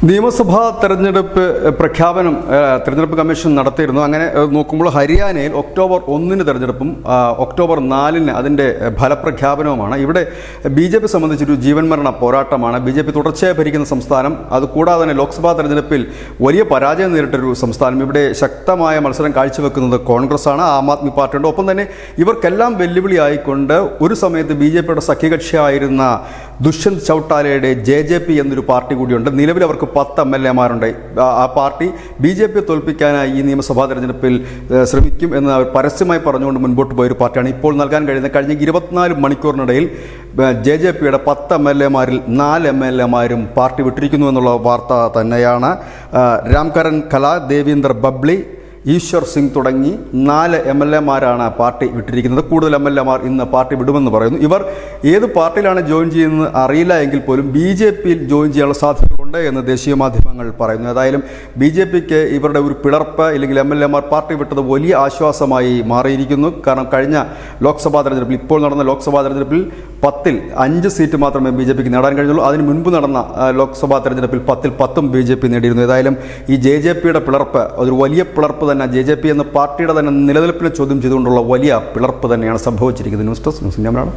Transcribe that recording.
നിയമസഭാ തെരഞ്ഞെടുപ്പ് കമ്മീഷൻ നടത്തിയിരുന്നു. അങ്ങനെ നോക്കുമ്പോൾ ഹരിയാനയിൽ ഒക്ടോബർ 1 തെരഞ്ഞെടുപ്പും ഒക്ടോബർ 4 അതിൻ്റെ ഫലപ്രഖ്യാപനവുമാണ്. ഇവിടെ BJP സംബന്ധിച്ചൊരു ജീവൻ മരണ പോരാട്ടമാണ്. BJP തുടർച്ചയായി ഭരിക്കുന്ന സംസ്ഥാനം, അതുകൂടാതെ തന്നെ ലോക്സഭാ തെരഞ്ഞെടുപ്പിൽ വലിയ പരാജയം നേരിട്ടൊരു സംസ്ഥാനം. ഇവിടെ ശക്തമായ മത്സരം കാഴ്ചവെക്കുന്നത് കോൺഗ്രസ്സാണ്, ആം ആദ്മി പാർട്ടിയുണ്ട്. ഒപ്പം തന്നെ ഇവർക്കെല്ലാം വെല്ലുവിളിയായിക്കൊണ്ട് ഒരു സമയത്ത് BJPയുടെ സഖ്യകക്ഷിയായിരുന്ന ദുഷ്യന്ത് ചൗട്ടാലയുടെ JJP എന്നൊരു പാർട്ടി കൂടിയുണ്ട്. നിലവിൽ അവർക്ക് 10 MLA-മാരുണ്ട്. ആ പാർട്ടി BJP തോൽപ്പിക്കാനായി ഈ നിയമസഭാ തെരഞ്ഞെടുപ്പിൽ ശ്രമിക്കും എന്ന് അവർ പരസ്യമായി പറഞ്ഞുകൊണ്ട് മുൻപോട്ട് പോയൊരു പാർട്ടിയാണ്. ഇപ്പോൾ നൽകാൻ കഴിഞ്ഞ 24 മണിക്കൂറിനിടയിൽ JJPയുടെ 10 MLA-മാരിൽ 4 MLA-മാരും പാർട്ടി വിട്ടിരിക്കുന്നു എന്നുള്ള വാർത്ത തന്നെയാണ്. രാംകരൻ കല, ദേവീന്ദർ ബബ്ലി, ഈശ്വർ സിംഗ് തുടങ്ങി 4 MLA-മാരാണ് പാർട്ടി വിട്ടിരിക്കുന്നത്. കൂടുതൽ MLA-മാർ ഇന്ന് പാർട്ടി വിടുമെന്ന് പറയുന്നു. ഇവർ ഏത് പാർട്ടിയിലാണ് ജോയിൻ ചെയ്യുന്നത് അറിയില്ല എങ്കിൽ പോലും BJPയിൽ ജോയിൻ ചെയ്യാനുള്ള സാധ്യതകളുണ്ട് എന്ന് ദേശീയ മാധ്യമങ്ങൾ പറയുന്നു. ഏതായാലും BJPക്ക് ഇവരുടെ ഒരു പിളർപ്പ് അല്ലെങ്കിൽ MLA-മാർ പാർട്ടി വിട്ടത് വലിയ ആശ്വാസമായി മാറിയിരിക്കുന്നു. കാരണം കഴിഞ്ഞ ലോക്സഭാ തെരഞ്ഞെടുപ്പിൽ, ഇപ്പോൾ നടന്ന ലോക്സഭാ തെരഞ്ഞെടുപ്പിൽ 10-ൽ 5 സീറ്റ് മാത്രമേ BJPക്ക് നേടാൻ കഴിഞ്ഞുള്ളൂ. അതിന് മുൻപ് നടന്ന ലോക്സഭാ തെരഞ്ഞെടുപ്പിൽ 10-ൽ 10ഉം BJP നേടിയിരുന്നു. ഏതായാലും ഈ JJPയുടെ പിളർപ്പ് ഒരു വലിയ പിളർപ്പ് തന്നെ, JJP എന്ന പാർട്ടിയുടെ തന്നെ നിലനിൽപ്പിനെ ചോദ്യം ചെയ്തുകൊണ്ടുള്ള വലിയ പിളർപ്പ് തന്നെയാണ് സംഭവിച്ചിരിക്കുന്നത്. News desk news India Malayalam.